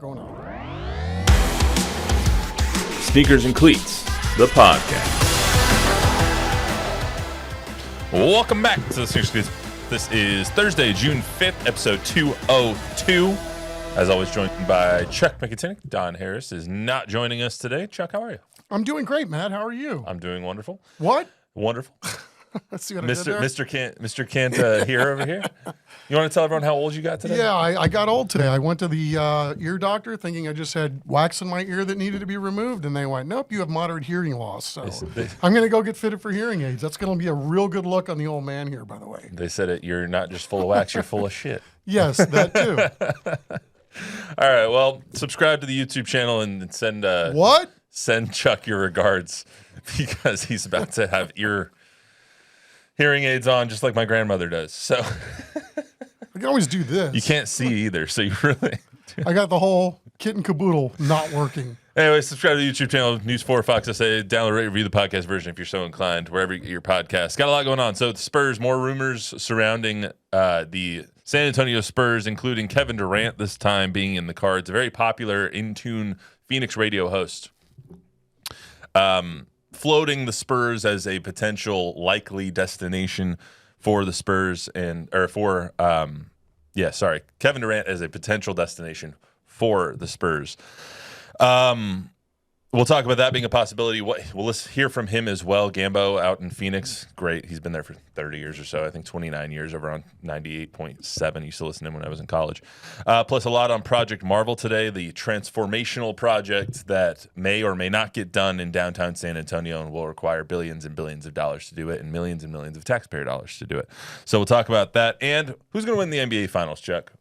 going on? Sneakers and Cleats, the podcast. Welcome back to the Sneakers and Cleats. This is Thursday, June 5th, episode 202. As always, joined by Chuck Miketinac. Don Harris is not joining us today. Chuck, how are you? I'm doing great, Matt. How are you? I'm doing wonderful. What? Wonderful. Let's see what I did there. Mr. Can't hear over here. You want to tell everyone how old you got today? Yeah, I got old today. I went to the ear doctor thinking I just had wax in my ear that needed to be removed, and they went, nope, you have moderate hearing loss. So I'm going to go get fitted for hearing aids. That's going to be a real good look on the old man here, by the way. They said it. You're not just full of wax, you're full of shit. Yes, that too. All right, well, subscribe to the YouTube channel and send send Chuck your regards because he's about to have hearing aids on just like my grandmother does. So I can always do this. You can't see either, so you really I got the whole kit and caboodle not working. Anyway, subscribe to the YouTube channel, News 4 Fox SA. Download, rate, review the podcast version if you're so inclined, wherever you get your podcast. Got a lot going on. So the Spurs, more rumors surrounding the San Antonio Spurs, including Kevin Durant this time being in the cards. A very popular, in-tune Phoenix radio host. Floating the Spurs as a potential likely destination for the Spurs Kevin Durant as a potential destination for the Spurs. We'll talk about that being a possibility. We'll hear from him as well. Gambo out in Phoenix. Great. He's been there for 30 years or so. I think 29 years over on 98.7. Used to listen to him when I was in college. Plus a lot on Project Marvel today, the transformational project that may or may not get done in downtown San Antonio and will require billions and billions of dollars to do it and millions of taxpayer dollars to do it. So we'll talk about that. And who's going to win the NBA Finals, Chuck?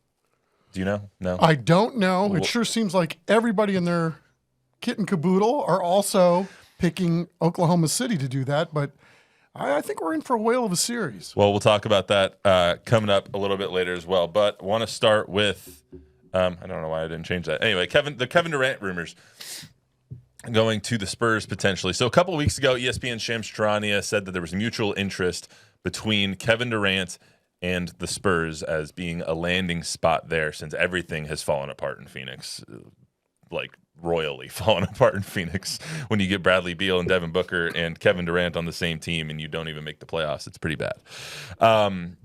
Do you know? No? I don't know. It sure seems like everybody in their kit and caboodle are also picking Oklahoma City to do that, but I think we're in for a whale of a series. Well, we'll talk about that coming up a little bit later as well, but want to start with, I don't know why I didn't change that. Anyway, the Kevin Durant rumors going to the Spurs potentially. So a couple of weeks ago, ESPN's Shams Charania said that there was mutual interest between Kevin Durant and the Spurs as being a landing spot there since everything has fallen apart in Phoenix, like royally fallen apart in Phoenix when you get Bradley Beal and Devin Booker and Kevin Durant on the same team and you don't even make the playoffs. It's pretty bad.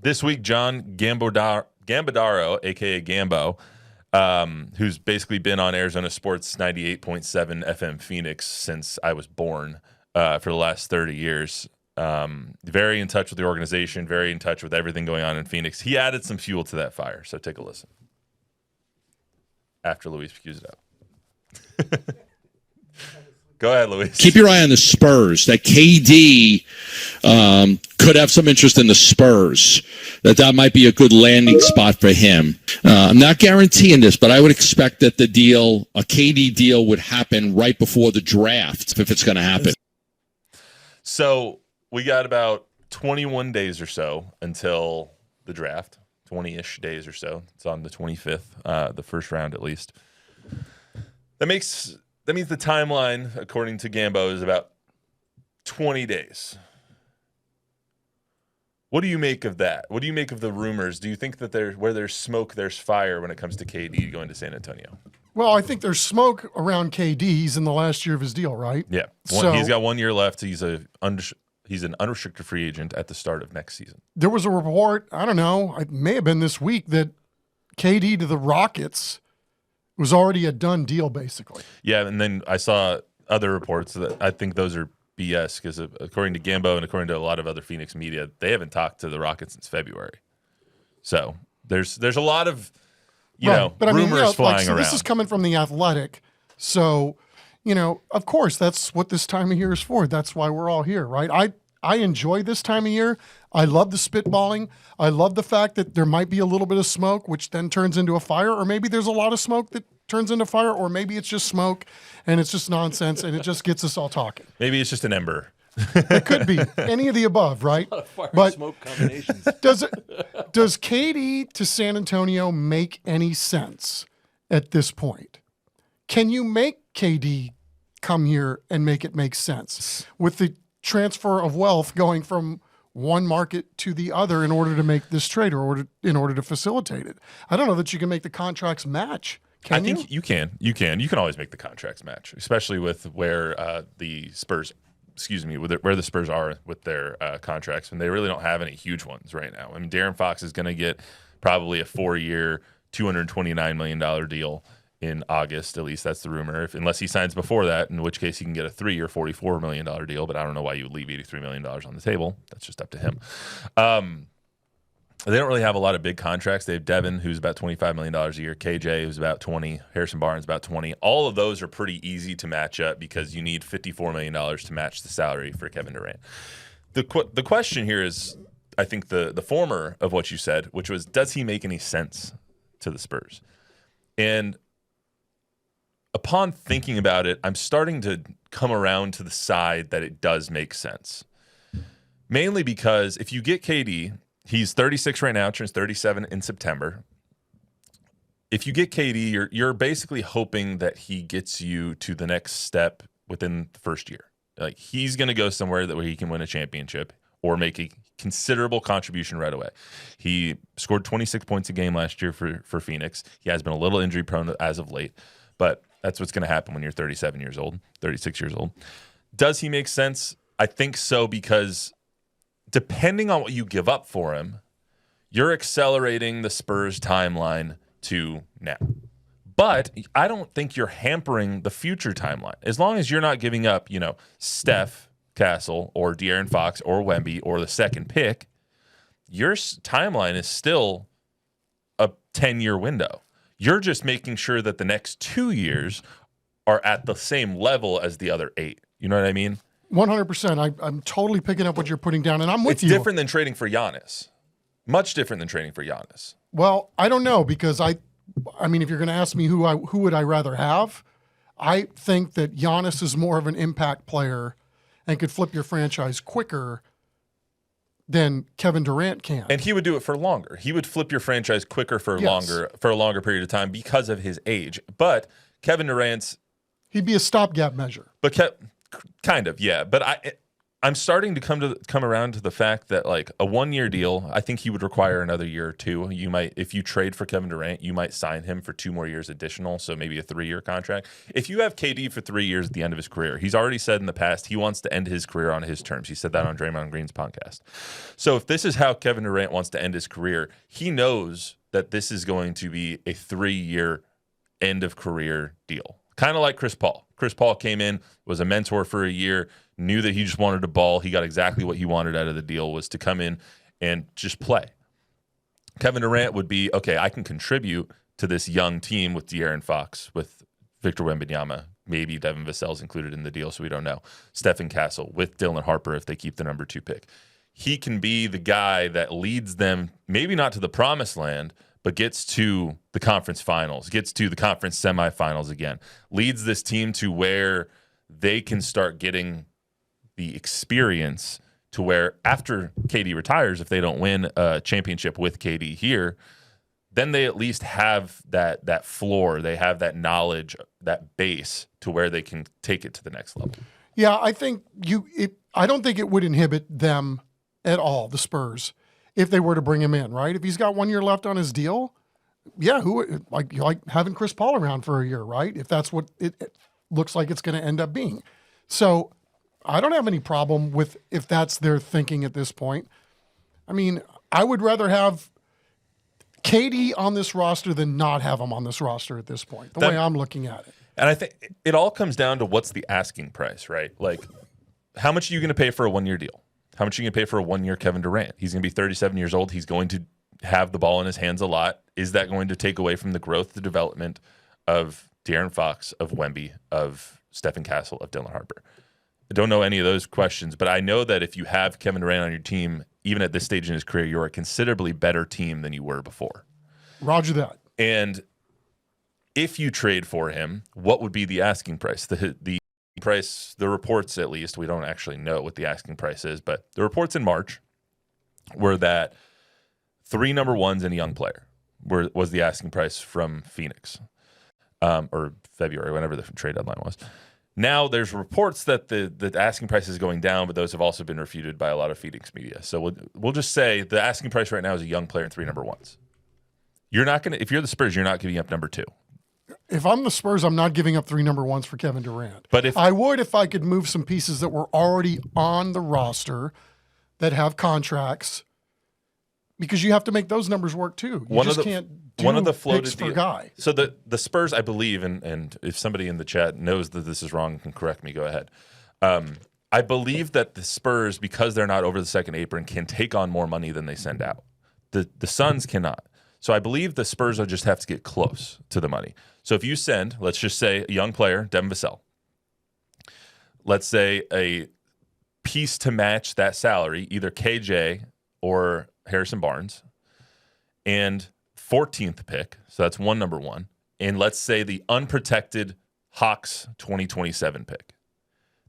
This week, John Gambadaro, a.k.a. Gambo, who's basically been on Arizona Sports 98.7 FM Phoenix since I was born for the last 30 years, very in touch with the organization, very in touch with everything going on in Phoenix. He added some fuel to that fire, so take a listen. After Luis cues it up. Go ahead, Luis. Keep your eye on the Spurs. That KD could have some interest in the Spurs. That might be a good landing spot for him. I'm not guaranteeing this, but I would expect that a KD deal would happen right before the draft, if it's going to happen. So we got about 21 days or so until the draft, 20-ish days or so. It's on the 25th, the first round at least. That means the timeline, according to Gambo, is about 20 days. What do you make of that? What do you make of the rumors? Do you think that where there's smoke, there's fire when it comes to KD going to San Antonio? Well, I think there's smoke around KD. He's in the last year of his deal, right? Yeah. He's got 1 year left. He's an unrestricted free agent at the start of next season. There was a report, I don't know, it may have been this week, that KD to the Rockets was already a done deal, basically. Yeah, and then I saw other reports that I think those are BS because according to Gambo and according to a lot of other Phoenix media, they haven't talked to the Rockets since February. So there's a lot of rumors flying around. This is coming from The Athletic, so of course that's what this time of year is for. That's why we're all here, right? I enjoy this time of year. I love the spitballing. I love the fact that there might be a little bit of smoke, which then turns into a fire, or maybe there's a lot of smoke that turns into fire, or maybe it's just smoke and it's just nonsense and it just gets us all talking. Maybe it's just an ember. It could be any of the above, right? Fire and smoke combinations. Does KD to San Antonio make any sense at this point? Can you make KD come here and make it make sense with the transfer of wealth going from one market to the other in order to make this trade or in order to facilitate it? I don't know that you can make the contracts match Can you? think you can. You can always make the contracts match, especially with where the Spurs, where the Spurs are with their contracts, and they really don't have any huge ones right now. I mean, De'Aaron Fox is going to get probably a 4-year, $229 million deal in August. At least that's the rumor. Unless he signs before that, in which case he can get a 3-year, $44 million deal. But I don't know why you would leave $83 million on the table. That's just up to him. They don't really have a lot of big contracts. They have Devin, who's about $25 million a year. KJ, who's about 20. Harrison Barnes, about 20. All of those are pretty easy to match up because you need $54 million to match the salary for Kevin Durant. The question here is, I think, the former of what you said, which was, does he make any sense to the Spurs? And upon thinking about it, I'm starting to come around to the side that it does make sense. Mainly because if you get KD, he's 36 right now, turns 37 in September. If you get KD, you're basically hoping that he gets you to the next step within the first year. Like, he's going to go somewhere where he can win a championship or make a considerable contribution right away. He scored 26 points a game last year for Phoenix. He has been a little injury prone as of late, but that's what's going to happen when you're 37 years old, 36 years old. Does he make sense? I think so, because depending on what you give up for him, you're accelerating the Spurs timeline to now. But I don't think you're hampering the future timeline. As long as you're not giving up, Steph, Castle, or De'Aaron Fox, or Wemby, or the second pick, your timeline is still a 10-year window. You're just making sure that the next 2 years are at the same level as the other 8. You know what I mean? 100%. I'm totally picking up what you're putting down, and I'm with you. It's different than trading for Giannis. Much different than trading for Giannis. Well, I don't know, because I mean, if you're going to ask me who would I rather have, I think that Giannis is more of an impact player and could flip your franchise quicker than Kevin Durant can. And he would do it for longer. He would flip your franchise quicker for a longer period of time because of his age. But Kevin Durant's, he'd be a stopgap measure. But kind of, yeah. But I'm starting to come around to the fact that, like, a 1-year deal, I think he would require another year or two. You might, if you trade for Kevin Durant, you might sign him for 2 more years additional, so maybe a 3-year contract. If you have KD for 3 years at the end of his career, he's already said in the past he wants to end his career on his terms. He said that on Draymond Green's podcast. So if this is how Kevin Durant wants to end his career, he knows that this is going to be a 3-year end of career deal. Kind of like Chris Paul. Chris Paul came in, was a mentor for a year, knew that he just wanted to ball. He got exactly what he wanted out of the deal, was to come in and just play. Kevin Durant would be, okay, I can contribute to this young team with De'Aaron Fox, with Victor Wembanyama, maybe Devin Vassell's included in the deal, so we don't know. Stephen Castle, with Dylan Harper if they keep the number 2 pick. He can be the guy that leads them, maybe not to the promised land, but gets to the conference finals, gets to the conference semifinals again, leads this team to where they can start getting the experience to where after KD retires, if they don't win a championship with KD here, then they at least have that floor. They have that knowledge, that base to where they can take it to the next level. Yeah, I think I don't think it would inhibit them at all, the Spurs, if they were to bring him in, right? If he's got 1 year left on his deal, yeah, like having Chris Paul around for a year, right? If that's what it looks like it's going to end up being. So I don't have any problem with if that's their thinking at this point. I mean, I would rather have KD on this roster than not have him on this roster at this point, the way I'm looking at it. And I think it all comes down to what's the asking price, right? Like, how much are you going to pay for a 1-year deal? How much are you going to pay for a 1-year Kevin Durant? He's going to be 37 years old. He's going to have the ball in his hands a lot. Is that going to take away from the growth, the development of De'Aaron Fox, of Wemby, of Stephen Castle, of Dylan Harper? I don't know any of those questions, but I know that if you have Kevin Durant on your team, even at this stage in his career, you're a considerably better team than you were before. Roger that. And if you trade for him, what would be the asking price? The price, the reports at least, we don't actually know what the asking price is, but the reports in March were that 3 number 1s and a young player was the asking price from Phoenix, or February, whenever the trade deadline was. Now there's reports that the asking price is going down, but those have also been refuted by a lot of Phoenix media. So we'll just say the asking price right now is a young player and 3 number 1s. You're not going to, if you're the Spurs, you're not giving up number 2. if I'm the Spurs, I'm not giving up 3 number ones for Kevin Durant. But if I would, if I could move some pieces that were already on the roster that have contracts, because you have to make those numbers work too. You just can't do one of the picks floated for guy. So the Spurs, I believe, and if somebody in the chat knows that this is wrong and can correct me, go ahead. I believe that the Spurs, because they're not over the second apron, can take on more money than they send out. The Suns cannot. So I believe the Spurs will just have to get close to the money. So if you send, let's just say, a young player, Devin Vassell, let's say a piece to match that salary, either KJ or Harrison Barnes, and 14th pick, so that's one number one, and let's say the unprotected Hawks 2027 pick.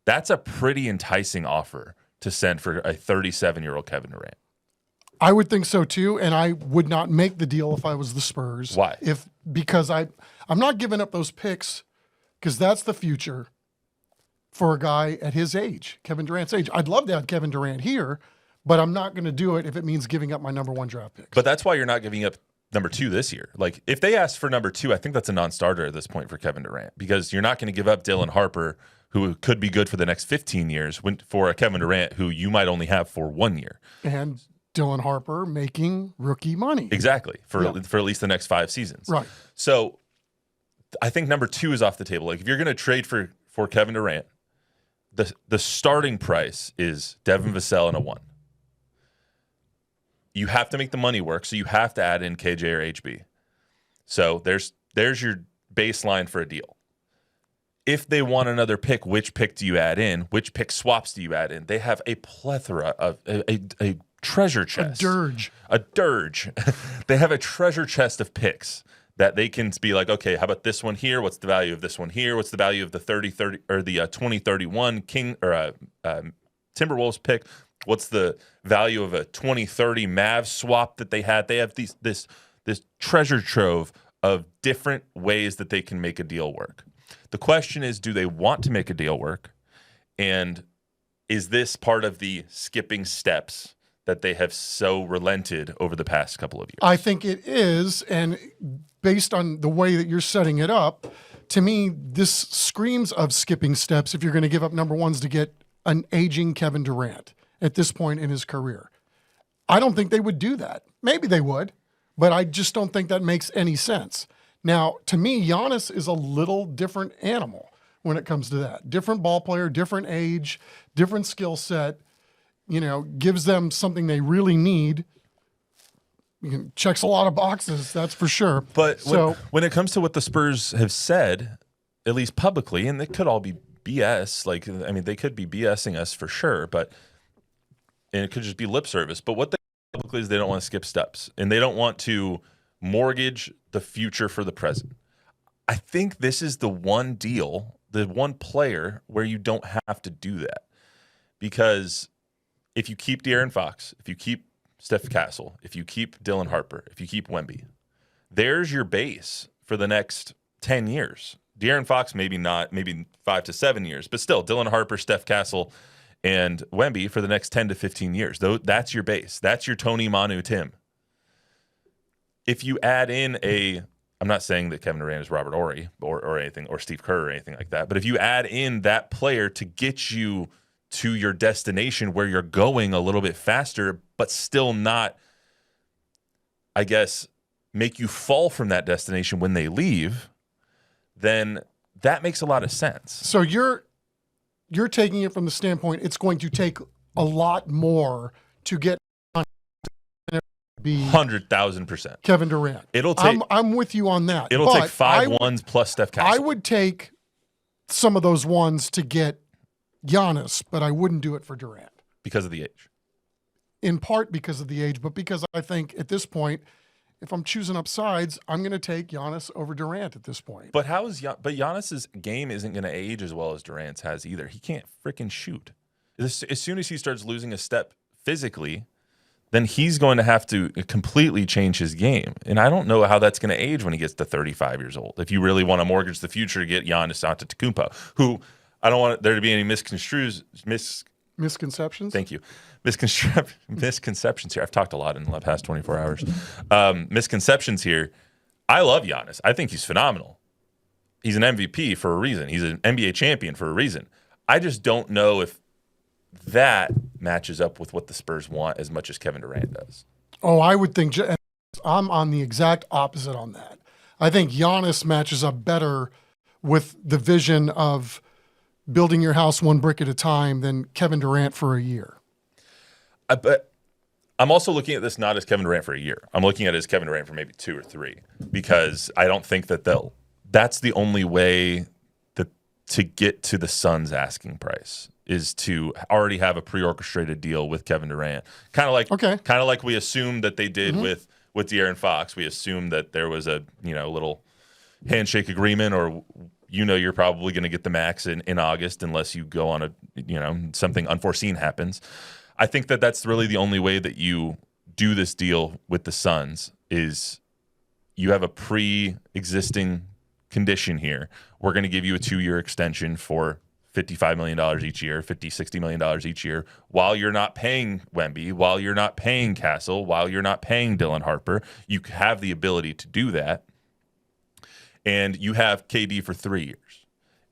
That's a pretty enticing offer to send for a 37-year-old Kevin Durant. I would think so too, and I would not make the deal if I was the Spurs. Why? Because I'm not giving up those picks because that's the future for a guy at his age, Kevin Durant's age. I'd love to have Kevin Durant here, but I'm not going to do it if it means giving up my number 1 draft pick. But that's why you're not giving up number 2 this year. Like, if they ask for number 2, I think that's a non-starter at this point for Kevin Durant, because you're not going to give up Dylan Harper, who could be good for the next 15 years, for a Kevin Durant who you might only have for 1 year. And Dylan Harper making rookie money. Exactly, for at least the next 5 seasons. Right. So I think number 2 is off the table. Like, if you're going to trade for Kevin Durant, the starting price is Devin Vassell and a 1. You have to make the money work, so you have to add in KJ or HB. So there's your baseline for a deal. If they want another pick, which pick do you add in? Which pick swaps do you add in? They have a plethora of a treasure chest. A dirge. They have a treasure chest of picks that they can be like, okay, how about this one here? What's the value of this one here? What's the value of the 30 or the 2031 Timberwolves pick? What's the value of a 2030 Mavs swap that they had? They have this treasure trove of different ways that they can make a deal work. The question is, do they want to make a deal work? And is this part of the skipping steps that they have so relented over the past couple of years? I think it is, and based on the way that you're setting it up, to me, this screams of skipping steps if you're going to give up number 1s to get an aging Kevin Durant at this point in his career. I don't think they would do that. Maybe they would, but I just don't think that makes any sense. Now, to me, Giannis is a little different animal when it comes to that. Different ball player, different age, different skill set, gives them something they really need. Checks a lot of boxes, that's for sure. But when it comes to what the Spurs have said, at least publicly, and it could all be BS, they could be BSing us for sure, and it could just be lip service. But what they publicly is they don't want to skip steps, and they don't want to mortgage the future for the present. I think this is the one deal, the one player where you don't have to do that. Because if you keep De'Aaron Fox, if you keep Steph Castle, if you keep Dylan Harper, if you keep Wemby, there's your base for the next 10 years. De'Aaron Fox, maybe not, maybe 5 to 7 years, but still, Dylan Harper, Steph Castle, and Wemby for the next 10 to 15 years. That's your base. That's your Tony, Manu, Tim. If you add in I'm not saying that Kevin Durant is Robert Horry or anything, or Steve Kerr or anything like that, but if you add in that player to get you to your destination where you're going a little bit faster, but still not, I guess, make you fall from that destination when they leave, then that makes a lot of sense. So you're taking it from the standpoint it's going to take a lot more to get be 100,000%. Kevin Durant. It'll take. I'm with you on that. It'll take 5 ones plus Steph Castle. I would take some of those ones to get Giannis, but I wouldn't do it for Durant. Because of the age. In part because of the age, but because I think at this point, if I'm choosing up sides, I'm going to take Giannis over Durant at this point. But Giannis's game isn't going to age as well as Durant's has either. He can't freaking shoot. As soon as he starts losing a step physically, then he's going to have to completely change his game. And I don't know how that's going to age when he gets to 35 years old. If you really want to mortgage the future to get Giannis Antetokounmpo, who I don't want there to be any misconceptions. Thank you. Misconceptions here. I've talked a lot in the past 24 hours. Misconceptions here. I love Giannis. I think he's phenomenal. he's an MVP for a reason. He's an NBA champion for a reason. I just don't know if that matches up with what the Spurs want as much as Kevin Durant does. Oh, I would think I'm on the exact opposite on that. I think Giannis matches up better with the vision of building your house one brick at a time than Kevin Durant for a year. But I'm also looking at this not as Kevin Durant for a year. I'm looking at it as Kevin Durant for maybe 2 or 3, because I don't think that that's the only way to get to the Suns' asking price is to already have a pre-orchestrated deal with Kevin Durant. Kind of like we assumed that they did with De'Aaron Fox. We assumed that there was a little handshake agreement, or you're probably going to get the max in August unless you go on something unforeseen happens. I think that that's really the only way that you do this deal with the Suns is you have a pre-existing condition here. We're going to give you a 2-year extension for $55 million each year, $60 million each year, while you're not paying Wemby, while you're not paying Castle, while you're not paying Dylan Harper. You have the ability to do that. And you have KD for 3 years.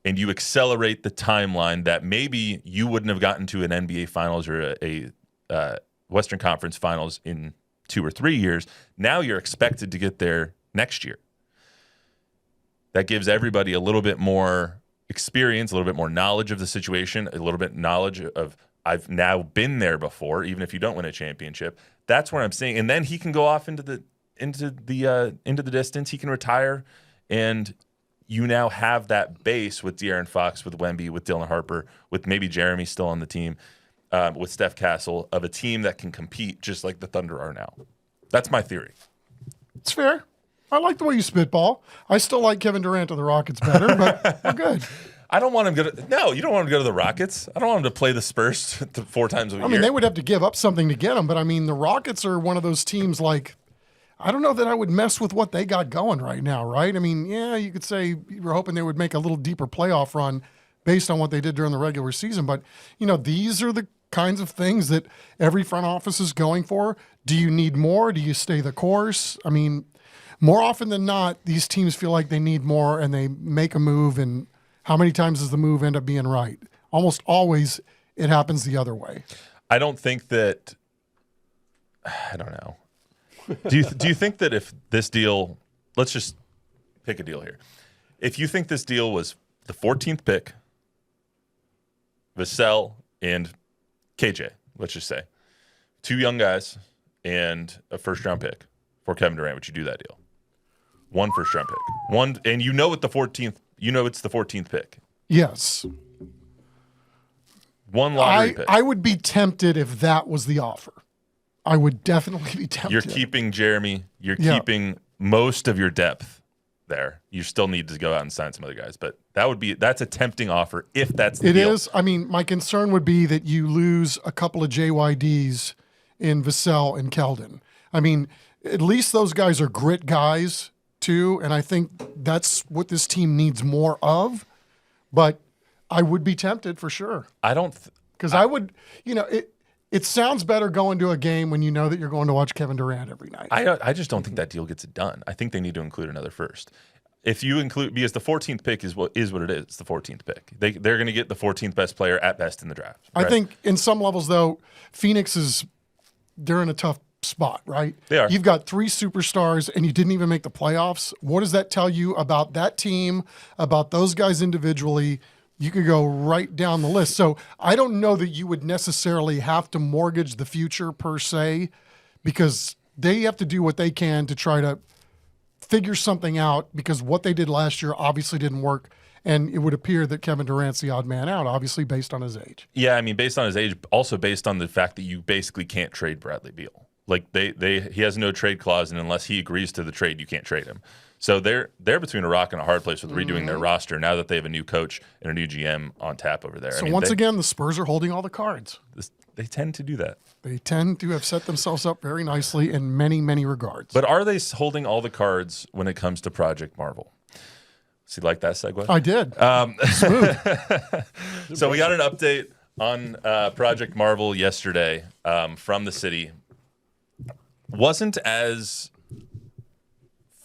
And you accelerate the timeline that maybe you wouldn't have gotten to an NBA Finals or a Western Conference Finals in 2 or 3 years. Now you're expected to get there next year. That gives everybody a little bit more experience, a little bit more knowledge of the situation, a little bit knowledge of I've now been there before, even if you don't win a championship. That's where I'm seeing. And then he can go off into the distance. He can retire, and you now have that base with De'Aaron Fox, with Wemby, with Dylan Harper, with maybe Jeremy still on the team, with Steph Castle, of a team that can compete just like the Thunder are now. That's my theory. It's fair. I like the way you spitball. I still like Kevin Durant of the Rockets better, but we're good. I don't want him to go no, you don't want him to go to the Rockets. I don't want him to play the Spurs 4 times a year. I mean, they would have to give up something to get him, but I mean, the Rockets are one of those teams like, I don't know that I would mess with what they got going right now, right? I mean, yeah, you could say you were hoping they would make a little deeper playoff run based on what they did during the regular season, but, these are the kinds of things that every front office is going for. Do you need more? Do you stay the course? I mean, more often than not, these teams feel like they need more and they make a move, and how many times does the move end up being right? Almost always it happens the other way. I don't think that – I don't know. Do you think that if this deal – let's just pick a deal here. If you think this deal was the 14th pick, Vassell and KJ, let's just say, 2 young guys and a first-round pick for Kevin Durant, would you do that deal? 1 first-round pick. And it's the 14th pick. Yes. 1 lottery pick. I would be tempted if that was the offer. I would definitely be tempted. You're keeping Jeremy. You're keeping most of your depth there. You still need to go out and sign some other guys, but that's a tempting offer if that's the deal. It is. I mean, my concern would be that you lose a couple of JYDs in Vassell and Keldon. I mean, at least those guys are grit guys too, and I think that's what this team needs more of. But I would be tempted for sure. I don't, because I would. It sounds better going to a game when you know that you're going to watch Kevin Durant every night. I just don't think that deal gets it done. I think they need to include another first. If you include, because the 14th pick is what it is. It's the 14th pick. They're going to get the 14th best player at best in the draft. Right? I think in some levels though, they're in a tough spot, right? They are. You've got 3 superstars and you didn't even make the playoffs. What does that tell you about that team, about those guys individually? You could go right down the list. So I don't know that you would necessarily have to mortgage the future per se, because they have to do what they can to try to figure something out, because what they did last year obviously didn't work. And it would appear that Kevin Durant's the odd man out, obviously based on his age. Yeah, I mean, based on his age, also based on the fact that you basically can't trade Bradley Beal. Like he has no trade clause, and unless he agrees to the trade, you can't trade him. So they're between a rock and a hard place with redoing their roster now that they have a new coach and a new GM on tap over there. So once again, the Spurs are holding all the cards. They tend to do that. They tend to have set themselves up very nicely in many, many regards. But are they holding all the cards when it comes to Project Marvel? So you like that segue? I did. Smooth. So we got an update on Project Marvel yesterday from the city. Wasn't as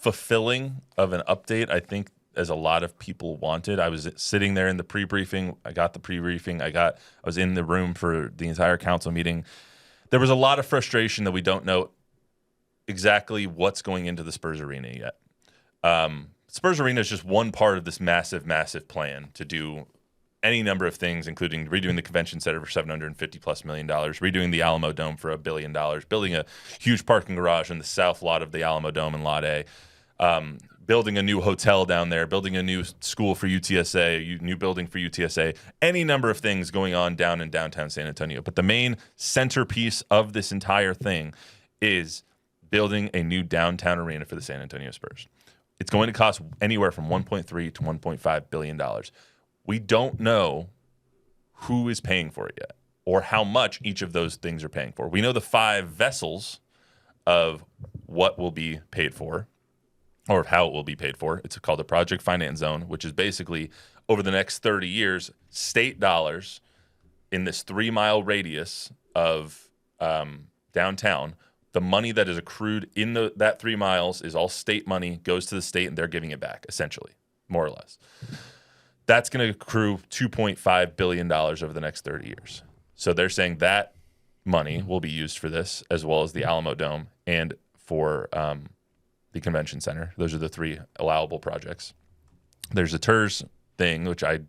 fulfilling of an update, I think, as a lot of people wanted. I was sitting there in the pre-briefing. I got the pre-briefing. I was in the room for the entire council meeting. There was a lot of frustration that we don't know exactly what's going into the Spurs Arena yet. Spurs Arena is just one part of this massive, massive plan to do any number of things, including redoing the convention center for $750+ million, redoing the Alamo Dome for $1 billion, building a huge parking garage in the south lot of the Alamo Dome in Lot A, building a new hotel down there, building a new school for UTSA, a new building for UTSA, any number of things going on down in downtown San Antonio. But the main centerpiece of this entire thing is building a new downtown arena for the San Antonio Spurs. It's going to cost anywhere from $1.3 to $1.5 billion. We don't know who is paying for it yet or how much each of those things are paying for. We know the 5 vessels of what will be paid for or how it will be paid for. It's called the Project Finance Zone, which is basically over the next 30 years, state dollars in this 3-mile radius of downtown. The money that is accrued in that 3 miles is all state money, goes to the state, and they're giving it back, essentially, more or less. That's going to accrue $2.5 billion over the next 30 years. So they're saying that money will be used for this, as well as the Alamo Dome and for the convention center. Those are the 3 allowable projects. There's a TERS thing, which I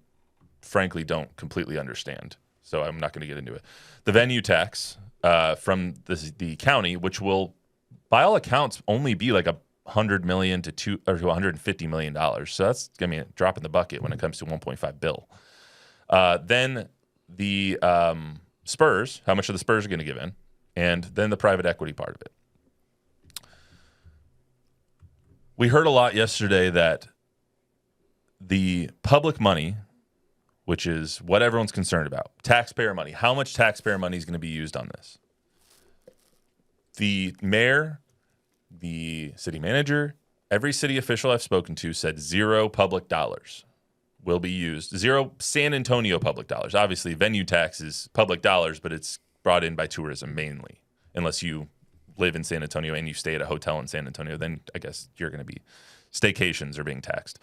frankly don't completely understand, so I'm not going to get into it. The venue tax from the county, which will, by all accounts, only be like $100 million to $150 million. So that's going to be a drop in the bucket when it comes to $1.5 billion. Then the Spurs, how much are the Spurs going to give in? And then the private equity part of it. We heard a lot yesterday that the public money, which is what everyone's concerned about, taxpayer money, how much taxpayer money is going to be used on this? The mayor, the city manager, every city official I've spoken to said 0 public dollars will be used. 0 San Antonio public dollars. Obviously, venue tax is public dollars, but it's brought in by tourism mainly. Unless you live in San Antonio and you stay at a hotel in San Antonio, then I guess you're going to be staycations are being taxed.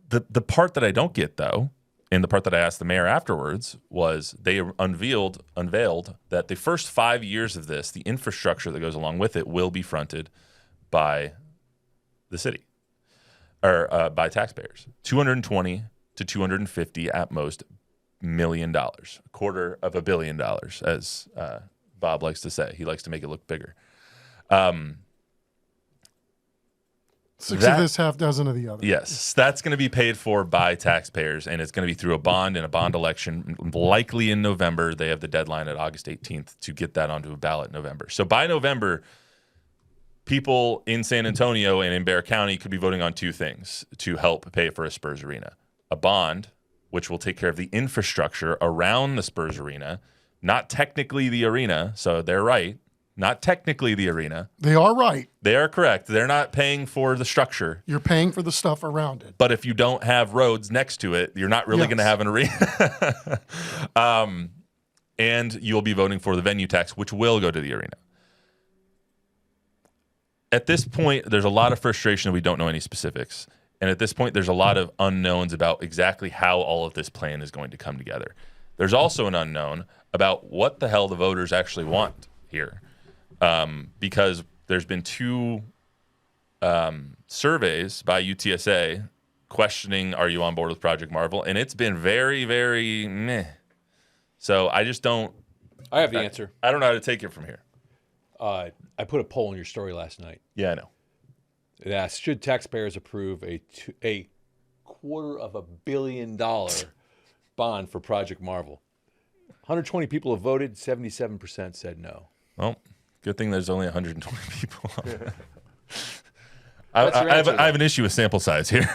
The part that I don't get, though, and the part that I asked the mayor afterwards, was they unveiled that the first 5 years of this, the infrastructure that goes along with it, will be fronted by the city or by taxpayers. $220 to $250 at most $1 million, $250 million, as Bob likes to say. He likes to make it look bigger. 6 of this, half dozen of the other. Yes, that's going to be paid for by taxpayers, and it's going to be through a bond and a bond election, likely in November. They have the deadline at August 18th to get that onto a ballot in November. So by November, people in San Antonio and in Bexar County could be voting on 2 things to help pay for a Spurs arena. A bond, which will take care of the infrastructure around the Spurs arena, not technically the arena, so they're right. Not technically the arena. They are right. They are correct. They're not paying for the structure. You're paying for the stuff around it. But if you don't have roads next to it, you're not really going to have an arena. And you'll be voting for the venue tax, which will go to the arena. At this point, there's a lot of frustration that we don't know any specifics. And at this point, there's a lot of unknowns about exactly how all of this plan is going to come together. There's also an unknown about what the hell the voters actually want here. Because there's been 2 surveys by UTSA questioning, are you on board with Project Marvel? And it's been very, very meh. So I just don't. I have the answer. I don't know how to take it from here. I put a poll in your story last night. Yeah, I know. It asked, should taxpayers approve a $250 million bond for Project Marvel? 120 people have voted. 77% said no. Well, good thing there's only 120 people. That's your answer, I have an issue with sample size here.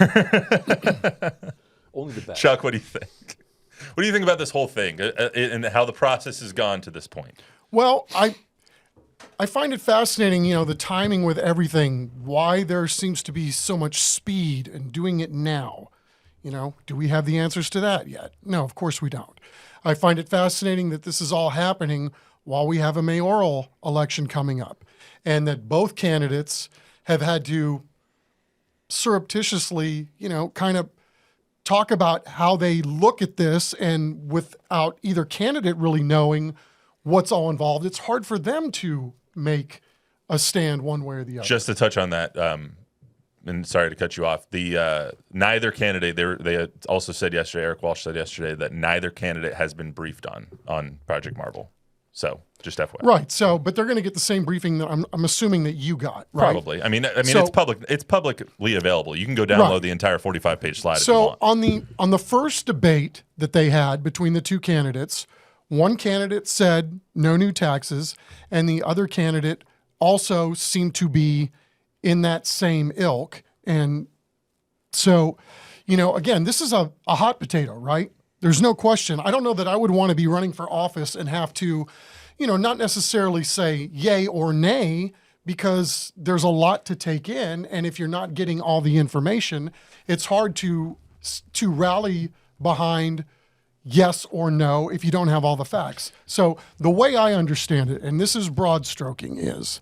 Only the best. Chuck, what do you think? What do you think about this whole thing and how the process has gone to this point? Well, I find it fascinating, the timing with everything, why there seems to be so much speed in doing it now. Do we have the answers to that yet? No, of course we don't. I find it fascinating that this is all happening while we have a mayoral election coming up, and that both candidates have had to surreptitiously, kind of talk about how they look at this, and without either candidate really knowing what's all involved, it's hard for them to make a stand one way or the other. Just to touch on that, and sorry to cut you off, the neither candidate, they also said yesterday, Eric Walsh said yesterday, that neither candidate has been briefed on Project Marvel. So just FYI. Right. So, but they're going to get the same briefing that I'm assuming that you got, right? Probably. I mean, So- it's public. It's publicly available. You can go download Right. the entire 45-page slide if you So want. on the first debate that they had between the two candidates, one candidate said no new taxes, and the other candidate also seemed to be in that same ilk. And so, again, this is a hot potato, right? There's no question. I don't know that I would want to be running for office and have to, not necessarily say yay or nay, because there's a lot to take in. And if you're not getting all the information, it's hard to rally behind yes or no if you don't have all the facts. So the way I understand it, and this is broad stroking, is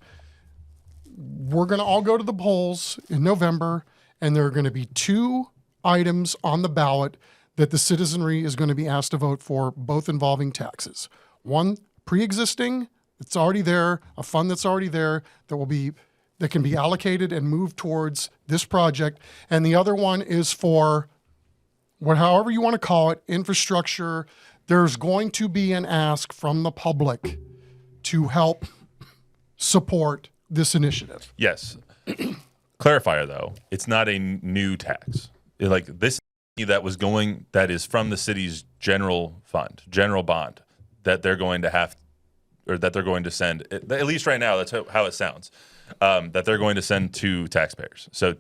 we're going to all go to the polls in November, and there are going to be two items on the ballot that the citizenry is going to be asked to vote for, both involving taxes. One, pre-existing, it's already there, a fund that's already there that can be allocated and moved towards this project. And the other one is for however you want to call it, infrastructure. There's going to be an ask from the public to help support this initiative. Yes. Clarifier though, it's not a new tax. This that is from the city's general fund, general bond, that they're going to send, at least right now, that's how it sounds, that they're going to send to taxpayers. So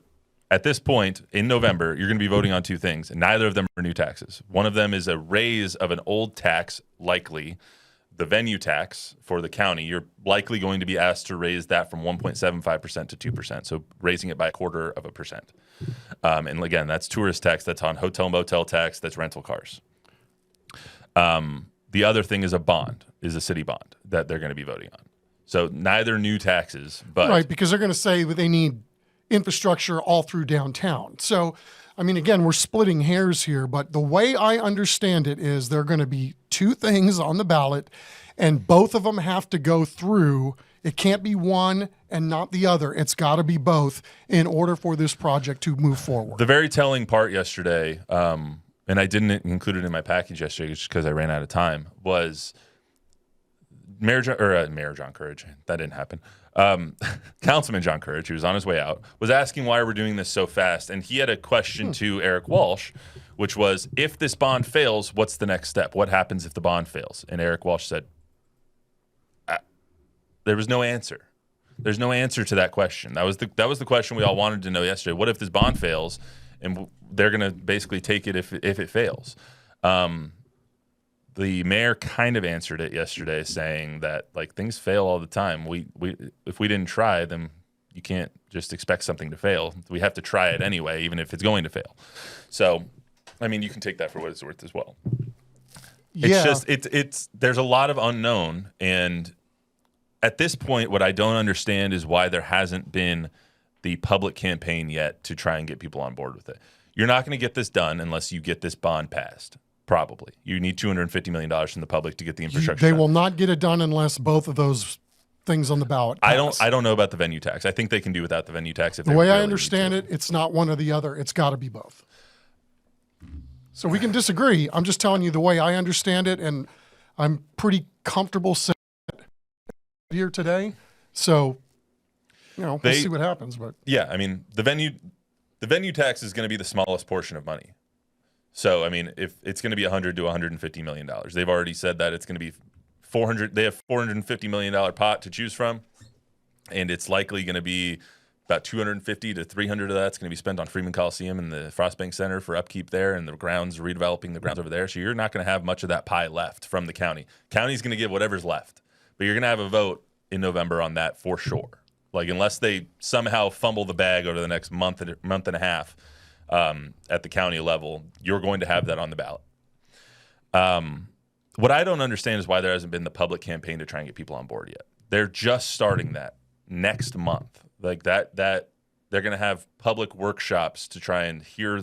at this point in November, you're going to be voting on two things, and neither of them are new taxes. One of them is a raise of an old tax, likely the venue tax for the county. You're likely going to be asked to raise that from 1.75% to 2%, so raising it by 0.25%. And again, that's tourist tax, that's on hotel motel tax, that's rental cars. The other thing is a city bond that they're going to be voting on. So neither new taxes, but Right, because they're going to say that they need infrastructure all through downtown. So, I mean, again, we're splitting hairs here, but the way I understand it is there are going to be two things on the ballot, and both of them have to go through. It can't be one and not the other. It's got to be both in order for this project to move forward. the very telling part yesterday, and I didn't include it in my package yesterday just because I ran out of time, was Mayor John Courage. That didn't happen. Councilman John Courage, who was on his way out, was asking why we're doing this so fast. And he had a question to Eric Walsh, which was, if this bond fails, what's the next step? What happens if the bond fails? And Eric Walsh said, there was no answer. There's no answer to that question. That was the question we all wanted to know yesterday. What if this bond fails, and they're going to basically take it if it fails? The mayor kind of answered it yesterday, saying that things fail all the time. We if we didn't try, then you can't just expect something to fail. We have to try it anyway, even if it's going to fail. So, I mean, you can take that for what it's worth as well. Yeah. It's there's a lot of unknown, and at this point, what I don't understand is why there hasn't been the public campaign yet to try and get people on board with it. You're not going to get this done unless you get this bond passed. Probably. You need $250 million from the public to get the infrastructure They done. will not get it done unless both of those things on the ballot pass. I don't know about the venue tax. I think they can do without the venue tax. If The way I understand it, it's not one or the other. It's got to be both. So we can disagree. I'm just telling you the way I understand it, and I'm pretty comfortable saying it here today. So, we'll see what happens. But yeah, I mean, the venue tax is going to be the smallest portion of money. So, I mean, if it's going to be $100 to $150 million, they've already said that it's going to be they have $450 million pot to choose from, and it's likely going to be about 250 to 300 of that's going to be spent on Freeman Coliseum and the Frostbank Center for upkeep there, and the grounds, redeveloping the grounds over there. So you're not going to have much of that pie left from the county. County's going to give whatever's left, but you're going to have a vote in November on that for sure. Unless they somehow fumble the bag over the next month and a half at the county level, you're going to have that on the ballot. What I don't understand is why there hasn't been the public campaign to try and get people on board yet. They're just starting that next month. That They're going to have public workshops to try and hear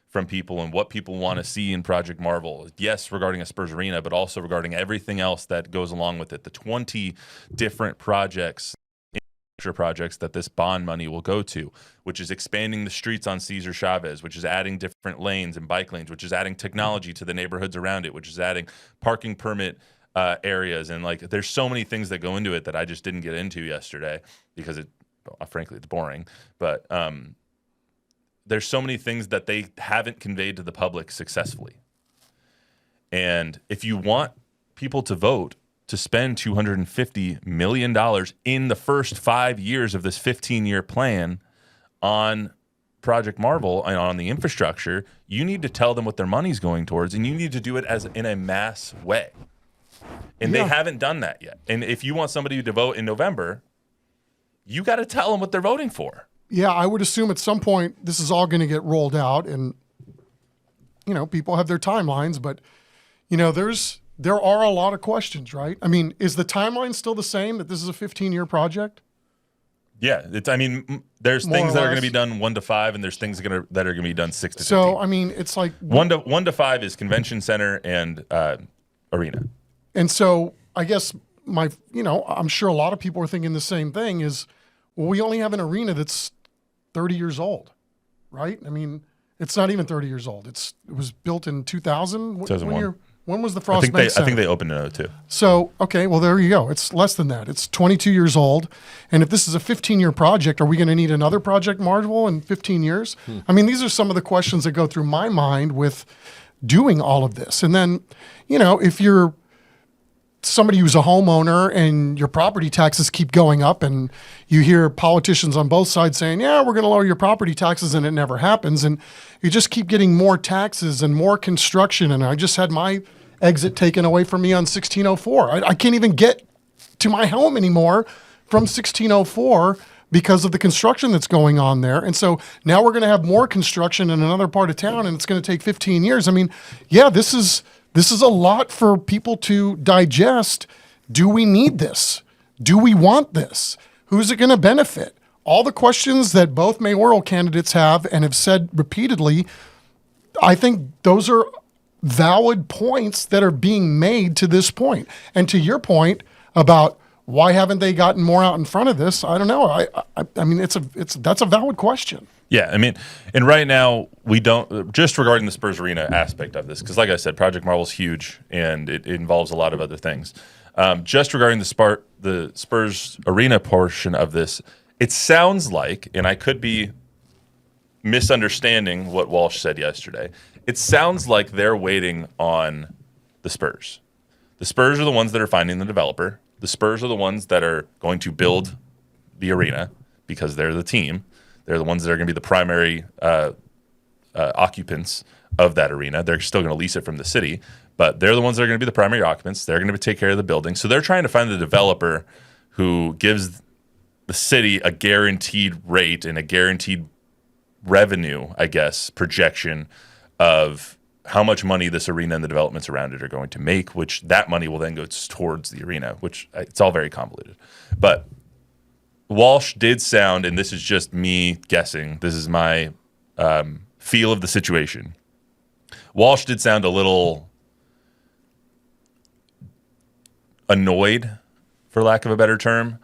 from people and what people want to see in Project Marvel. Yes, regarding a Spurs arena, but also regarding everything else that goes along with it. The 20 different projects that this bond money will go to, which is expanding the streets on Cesar Chavez, which is adding different lanes and bike lanes, which is adding technology to the neighborhoods around it, which is adding parking permit areas. And like, there's so many things that go into it that I just didn't get into yesterday because frankly, it's boring. But there's so many things that they haven't conveyed to the public successfully. And if you want people to vote to spend $250 million in the first 5 years of this 15-year plan on Project Marvel and on the infrastructure, you need to tell them what their money's going towards, and you need to do it in a mass way. And they haven't done that yet. And if you want somebody to vote in November, you got to tell them what they're voting for. Yeah, I would assume at some point this is all going to get rolled out, and people have their timelines, but there are a lot of questions, right? I mean, is the timeline still the same, that this is a 15-year project? Yeah, there's things that are going to be done 1 to 5, and there's things that are going to be done 6 to 15. So, I mean, it's like 1 to 5 is convention center and arena. And so, I guess I'm sure a lot of people are thinking the same thing. Is, well, we only have an arena that's 30 years old, right? I mean, it's not even 30 years old. It was built in 2000. 2001. When was the Frost Bank Center? I think they opened in 2002. So, okay, well, there you go. It's less than that. It's 22 years old. And if this is a 15-year project, are we going to need another Project Marvel in 15 years? I mean, these are some of the questions that go through my mind with doing all of this. And then, if you're somebody who's a homeowner and your property taxes keep going up, and you hear politicians on both sides saying, yeah, we're going to lower your property taxes, and it never happens. And you just keep getting more taxes and more construction. And I just had my exit taken away from me on 1604. I can't even get to my home anymore from 1604 because of the construction that's going on there. And so now we're going to have more construction in another part of town, and it's going to take 15 years. I mean, yeah, this is a lot for people to digest. Do we need this? Do we want this? Who's it going to benefit? All the questions that both mayoral candidates have and have said repeatedly, I think those are valid points that are being made to this point. And to your point about why haven't they gotten more out in front of this, I don't know. I mean, that's a valid question. Yeah, I mean, and right now we don't, just regarding the Spurs Arena aspect of this, because like I said, Project Marvel's huge and it involves a lot of other things. Just regarding the Spurs Arena portion of this, it sounds like, and I could be misunderstanding what Walsh said yesterday, it sounds like they're waiting on the Spurs. The Spurs are the ones that are finding the developer. The Spurs are the ones that are going to build the arena because they're the team. They're the ones that are going to be the primary occupants of that arena. They're still going to lease it from the city, but they're the ones that are going to be the primary occupants. They're going to take care of the building. So they're trying to find the developer who gives the city a guaranteed rate and a guaranteed revenue, I guess, projection of how much money this arena and the developments around it are going to make, which that money will then go towards the arena, which it's all very convoluted. But Walsh did sound, and this is just me guessing, this is my feel of the situation. Walsh did sound a little annoyed, for lack of a better term,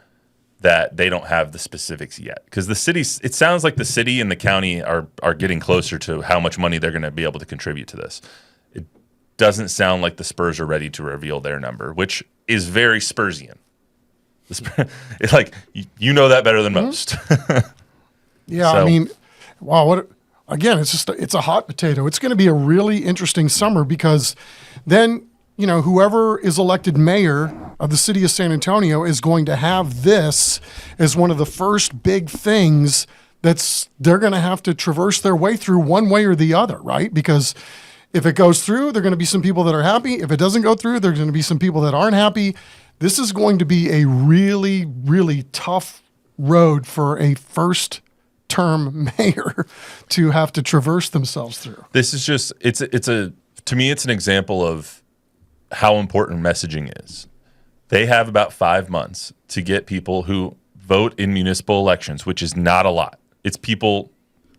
that they don't have the specifics yet. Because the city, it sounds like the city and the county are getting closer to how much money they're going to be able to contribute to this. It doesn't sound like the Spurs are ready to reveal their number, which is very Spursian. It's like, you know that better than most. Yeah, so. I mean, wow, again, it's a hot potato. It's going to be a really interesting summer because then, whoever is elected mayor of the city of San Antonio is going to have this as one of the first big things they're going to have to traverse their way through one way or the other, right? Because if it goes through, there are going to be some people that are happy. If it doesn't go through, there's going to be some people that aren't happy. This is going to be a really, really tough road for a first-term mayor to have to traverse themselves through. This is just, to me, it's an example of how important messaging is. They have about 5 months to get people who vote in municipal elections, which is not a lot. It's people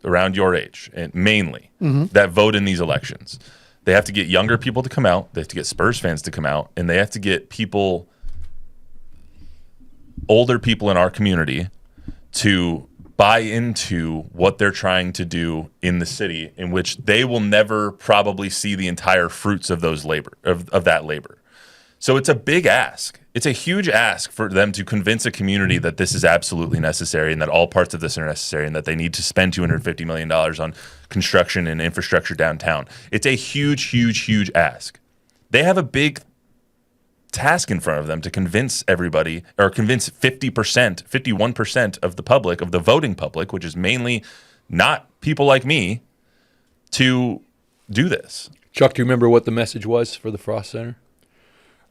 around your age, and mainly, that vote in these elections. They have to get younger people to come out. They have to get Spurs fans to come out, and they have to get older people in our community to buy into what they're trying to do in the city, in which they will never probably see the entire fruits of those of that labor. So it's a big ask. It's a huge ask for them to convince a community that this is absolutely necessary and that all parts of this are necessary and that they need to spend $250 million on construction and infrastructure downtown. It's a huge, huge, huge ask. They have a big task in front of them to convince everybody, or convince 51% of the public, of the voting public, which is mainly not people like me, to do this. Chuck, do you remember what the message was for the Frost Center?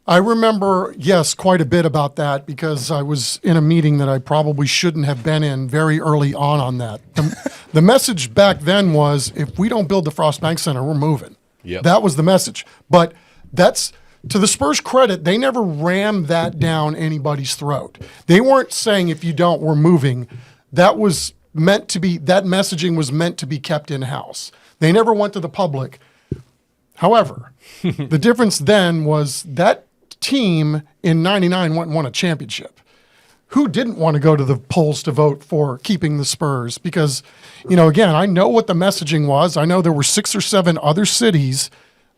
I remember, yes, quite a bit about that because I was in a meeting that I probably shouldn't have been in very early on that. The message back then was, if we don't build the Frost Bank Center, we're moving. Yep. That was the message. But that's, to the Spurs' credit, they never rammed that down anybody's throat. They weren't saying, if you don't, we're moving. That was meant to be, that messaging was meant to be kept in-house. They never went to the public. However, the difference then was that team in 99 went and won a championship. Who didn't want to go to the polls to vote for keeping the Spurs? Because, again, I know what the messaging was. I know there were 6 or 7 other cities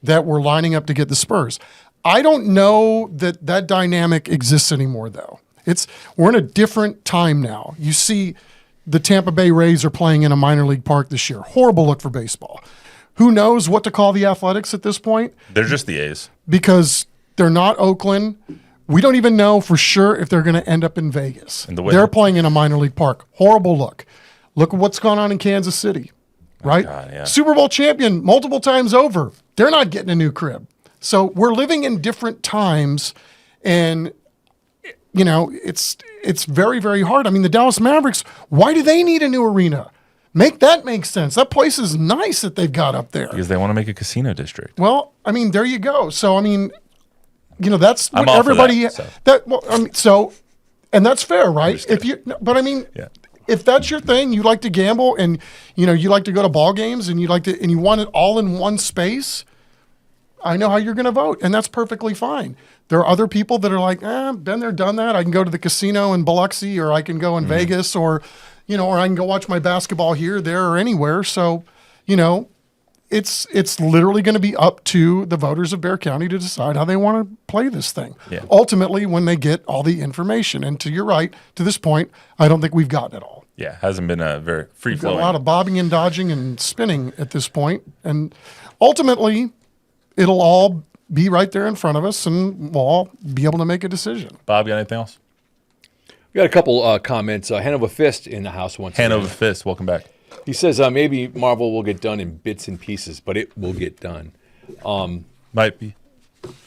that were lining up to get the Spurs. I don't know that that dynamic exists anymore, though. We're in a different time now. You see the Tampa Bay Rays are playing in a minor league park this year. Horrible look for baseball. Who knows what to call the Athletics at this point? They're just the A's. Because they're not Oakland. We don't even know for sure if they're going to end up in Vegas. They're playing in a minor league park. Horrible look. Look at what's gone on in Kansas City, right? God, yeah. Super Bowl champion multiple times over. They're not getting a new crib. So we're living in different times, and it's very, very hard. I mean, the Dallas Mavericks, why do they need a new arena? Make that make sense. That place is nice that they've got up there. Because they want to make a casino district. Well, I mean, there you go. So, I mean, that's what I'm all everybody for that, and that's fair, right? If that's your thing, you like to gamble and you like to go to ball games and you want it all in one space, I know how you're going to vote, and that's perfectly fine. There are other people that are like, been there, done that. I can go to the casino in Biloxi, or I can go in Vegas, or I can go watch my basketball here, there, or anywhere. So, it's literally going to be up to the voters of Bexar County to decide how they want to play this thing. Yeah. Ultimately, when they get all the information. And to your right, to this point, I don't think we've gotten it all. Yeah, hasn't been a very free-flowing. A lot of bobbing and dodging and spinning at this point. And ultimately, it'll all be right there in front of us, and we'll all be able to make a decision. Bob, you got anything else? We got a couple comments. Hanover Fist in the house once again. Hanover Fist, welcome back. He says maybe Marvel will get done in bits and pieces, but it will get done. Might be.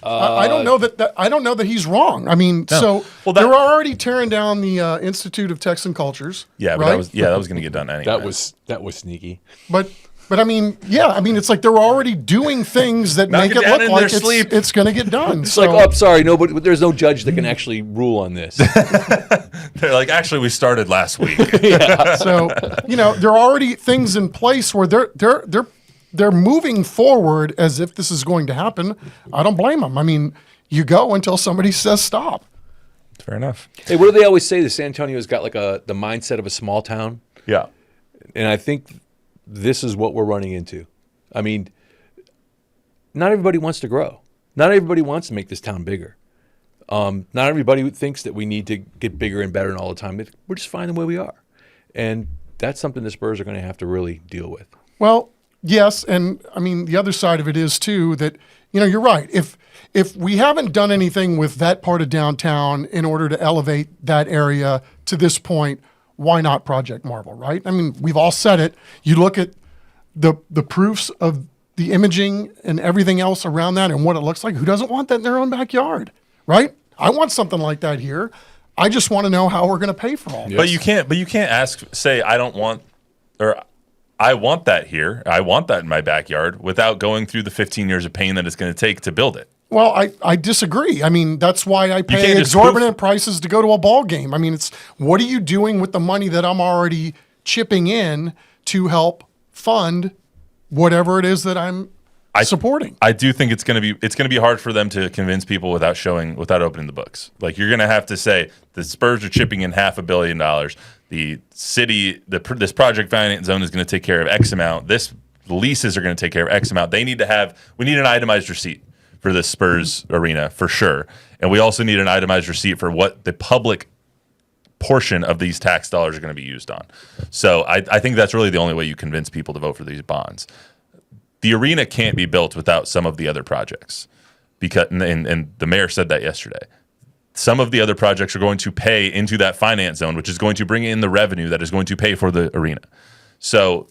I don't know that. I don't know that he's wrong. I mean, they're already tearing down the Institute of Texan Cultures. Yeah, but right? that was going to get done anyway. That was sneaky. But I mean, it's like they're already doing things that make it look like it's going to get done. It's like, I'm sorry, there's no judge that can actually rule on this. They're like, actually, we started last week. Yeah. So, there are already things in place where they're moving forward as if this is going to happen. I don't blame them. I mean, you go until somebody says stop. Fair enough. Hey, what do they always say? The San Antonio's got like the mindset of a small town. Yeah. And I think this is what we're running into. I mean, not everybody wants to grow. Not everybody wants to make this town bigger. Not everybody thinks that we need to get bigger and better and all the time. We're just fine the way we are. And that's something the Spurs are going to have to really deal with. Well, yes. And I mean, the other side of it is too that, you're right. If we haven't done anything with that part of downtown in order to elevate that area to this point, why not Project Marvel, right? I mean, we've all said it. You look at the proofs of the imaging and everything else around that and what it looks like. Who doesn't want that in their own backyard, right? I want something like that here. I just want to know how we're going to pay for all this. But you can't say I don't want, or I want that here. I want that in my backyard without going through the 15 years of pain that it's going to take to build it. Well, I disagree. I mean, that's why I pay exorbitant prices to go to a ball game. I mean, what are you doing with the money that I'm already chipping in to help fund whatever it is that I'm supporting. I do think it's going to be hard for them to convince people without opening the books. Like, you're going to have to say the Spurs are chipping in $500 million. The city, this project finance zone is going to take care of X amount. The leases are going to take care of X amount. We need an itemized receipt for the Spurs arena for sure. And we also need an itemized receipt for what the public portion of these tax dollars are going to be used on. So I think that's really the only way you convince people to vote for these bonds. The arena can't be built without some of the other projects, because and the mayor said that yesterday. Some of the other projects are going to pay into that finance zone, which is going to bring in the revenue that is going to pay for the arena. So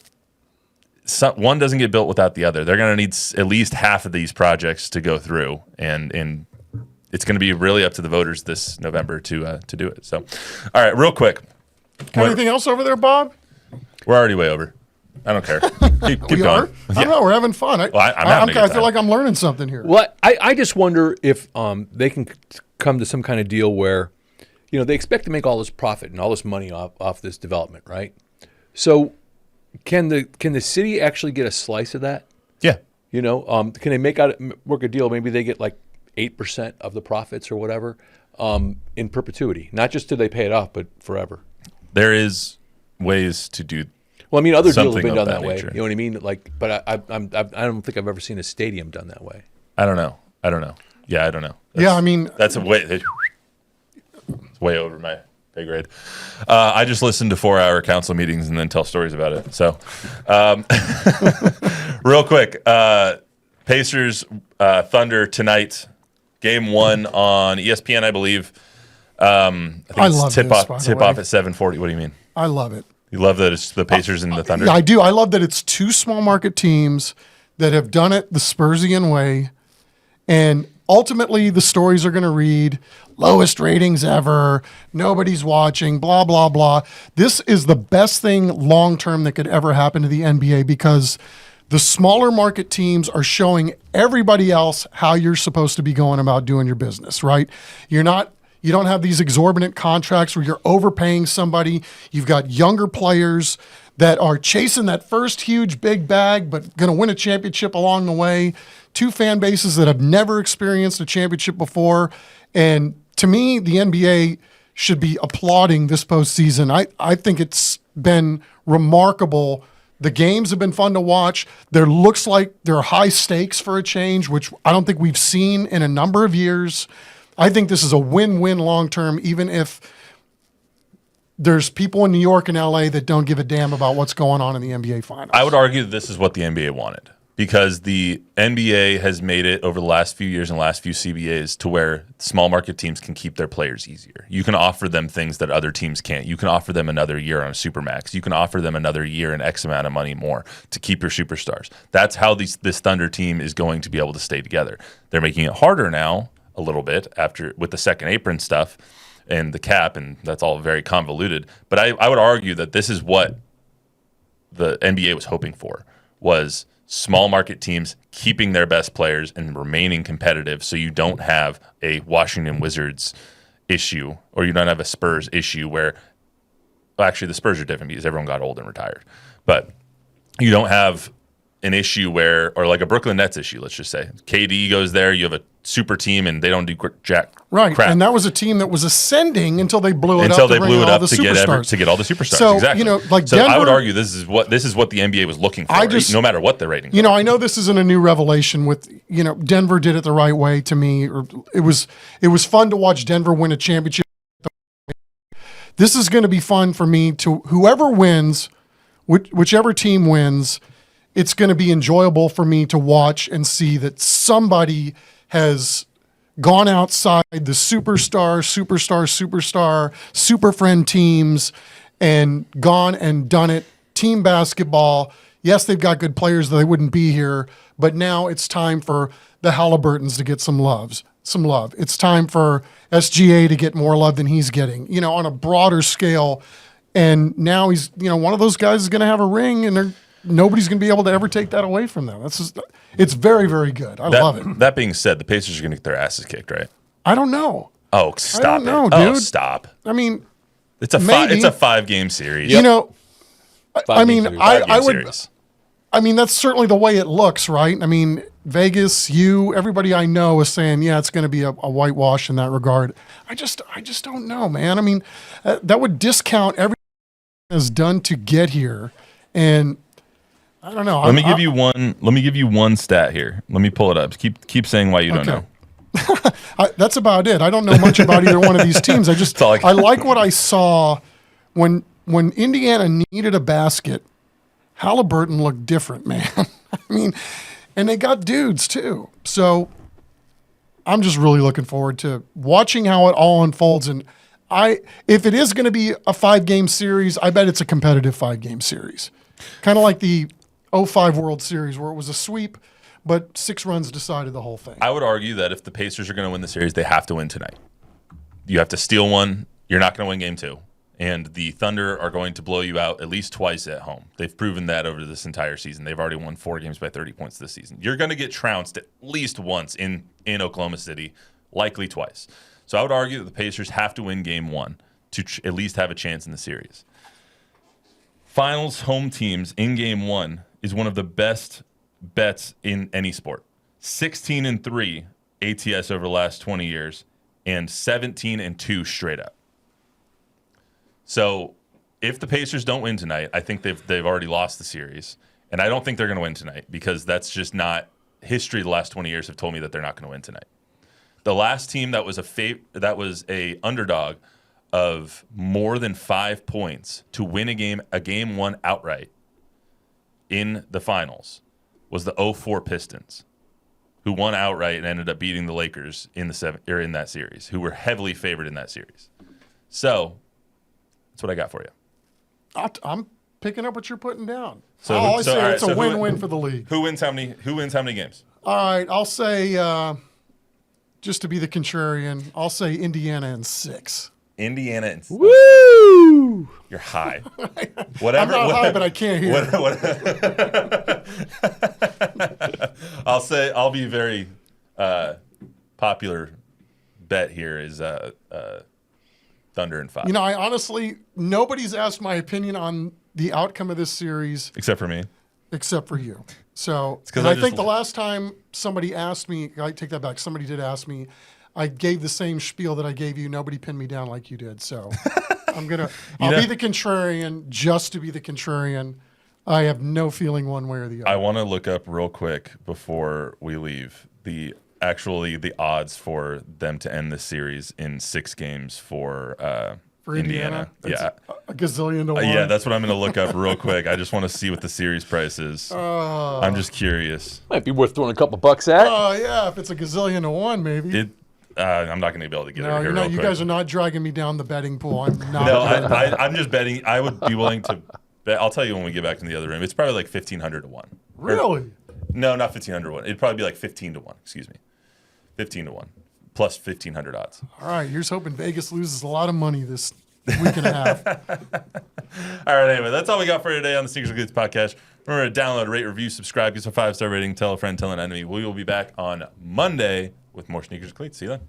one doesn't get built without the other. They're going to need at least half of these projects to go through, and it's going to be really up to the voters this November to do it. So, all right, real quick. Anything else over there, Bob? We're already way over. I don't care. Keep We going. are? I don't know. We're having fun. I'm having a good I feel time. like I'm learning something here. Well, I just wonder if they can come to some kind of deal where, they expect to make all this profit and all this money off this development, right? So can the city actually get a slice of that? Yeah. Can they work a deal? Maybe they get like 8% of the profits or whatever in perpetuity. Not just till they pay it off, but forever. There is ways to do. Well, I mean, other deals have Something been of done that that way. nature. You know what I mean? Like, but I don't think I've ever seen a stadium done that way. I don't know. Yeah, I don't know. Yeah, I mean, That's it's way over my pay grade. I just listen to 4-hour council meetings and then tell stories about it. So, real quick, Pacers Thunder tonight, game 1 on ESPN, I believe. I think I it's love tip this, by the off way. at 7:40. What do you mean? I love it. You love that it's the Pacers and the Thunder? Yeah, I do. I love that it's two small market teams that have done it the Spursian way. And ultimately, the stories are going to read lowest ratings ever, nobody's watching, blah, blah, blah. This is the best thing long term that could ever happen to the NBA, because the smaller market teams are showing everybody else how you're supposed to be going about doing your business, right? You don't have these exorbitant contracts where you're overpaying somebody. You've got younger players that are chasing that first huge big bag, but going to win a championship along the way. Two fan bases that have never experienced a championship before. And to me, the NBA should be applauding this postseason. I think it's been remarkable. The games have been fun to watch. There looks like there are high stakes for a change, which I don't think we've seen in a number of years. I think this is a win-win long-term, even if there's people in New York and LA that don't give a damn about what's going on in the NBA Finals. I would argue that this is what the NBA wanted, because the NBA has made it over the last few years and last few CBAs to where small market teams can keep their players easier. You can offer them things that other teams can't. You can offer them another year on a Supermax. You can offer them another year and X amount of money more to keep your superstars. That's how this Thunder team is going to be able to stay together. They're making it harder now a little bit with the second apron stuff and the cap, and that's all very convoluted. But I would argue that this is what the NBA was hoping for, was small market teams keeping their best players and remaining competitive, so you don't have a Washington Wizards issue, or you don't have a Spurs issue where, well, actually the Spurs are different because everyone got old and retired. But you don't have an issue where, or like a Brooklyn Nets issue, let's just say. KD goes there, you have a super team, and they don't do jack Right, crap. and that was a team that was ascending until they blew it Until up they to bring blew it all up the to superstars. get all the superstars. So, exactly. like so I would Denver- argue this is what the NBA was looking for, no matter what the ratings. I know this isn't a new revelation with, Denver did it the right way to me. Or it was fun to watch Denver win a championship. This is going to be fun for me to whoever wins, whichever team wins, it's going to be enjoyable for me to watch and see that somebody has gone outside the superstar, super friend teams and gone and done it. Team basketball. Yes, they've got good players, they wouldn't be here, but now it's time for the Halliburtons to get some love. It's time for SGA to get more love than he's getting, on a broader scale. And now he's, one of those guys is going to have a ring, and nobody's going to be able to ever take that away from them. It's very, very good. I love it. That being said, the Pacers are going to get their asses kicked, right? I don't know. Oh, stop know, it. Oh, dude. stop. I mean, It's a maybe. it's a 5-game series. I mean, I would. Series. I mean, that's certainly the way it looks, right? I mean, Vegas, everybody I know is saying, yeah, it's going to be a whitewash in that regard. I just don't know, man. I mean, that would discount everything that's done to get here, and I don't know. Let me give you one stat here. Let me pull it up. Keep saying why you don't know. That's about it. I don't know much about either one of these teams. I like what I saw when Indiana needed a basket. Halliburton looked different, man. I mean, and they got dudes too. So I'm just really looking forward to watching how it all unfolds. And if it is going to be a 5-game series, I bet it's a competitive 5-game series. Kind of like the 05 World Series where it was a sweep, but 6 runs decided the whole thing. I would argue that if the Pacers are going to win the series, they have to win tonight. You have to steal one. You're not going to win game 2. And the Thunder are going to blow you out at least twice at home. They've proven that over this entire season. They've already won 4 games by 30 points this season. You're going to get trounced at least once in Oklahoma City, likely twice. So I would argue that the Pacers have to win game 1 to at least have a chance in the series. Finals home teams in game 1 is one of the best bets in any sport. 16-3 ATS over the last 20 years and 17-2 straight up. So if the Pacers don't win tonight, I think they've already lost the series. And I don't think they're going to win tonight because that's just not history. The last 20 years have told me that they're not going to win tonight. The last team that was a underdog of more than 5 points to win a game 1 outright in the finals was the 04 Pistons, who won outright and ended up beating the Lakers in that series, who were heavily favored in that series. So that's what I got for you. I'm picking up what you're putting down. So, I'll always say all right, it's a win-win for the league. Who wins how many games? All right, I'll say, just to be the contrarian, I'll say Indiana in 6. Indiana and Woo! You're high. Whatever. I'm not high, but I can't hear. I'll be very popular bet here is Thunder in 5. You know, I honestly, nobody's asked my opinion on the outcome of this series except for me. Except for you. So, because I think the last time somebody asked me, I take that back, somebody did ask me, I gave the same spiel that I gave you. Nobody pinned me down like you did. So I'll be the contrarian just to be the contrarian. I have no feeling one way or the other. I want to look up real quick before we leave the odds for them to end this series in 6 games for Indiana. Yeah. A gazillion to 1. Yeah, that's what I'm going to look up real quick. I just want to see what the series price is. I'm just curious. Might be worth throwing a couple bucks at. Oh, yeah, if it's a gazillion to 1, maybe. I'm not going to be able to get it here real quick. You guys are not dragging me down the betting pool. I'm not. No, I'm just betting. I would be willing to bet. I'll tell you when we get back in the other room. It's probably like 1,500 to 1. Really? No, not 1,500 to 1. It'd probably be like 15 to 1. Excuse me. 15 to 1 plus 1,500 odds. All right, here's hoping Vegas loses a lot of money this week and a half. All right, anyway, that's all we got for today on the Sneakers and Cleats podcast. Remember to download, rate, review, subscribe, give us a 5-star rating, tell a friend, tell an enemy. We will be back on Monday with more Sneakers and Cleats. See you then.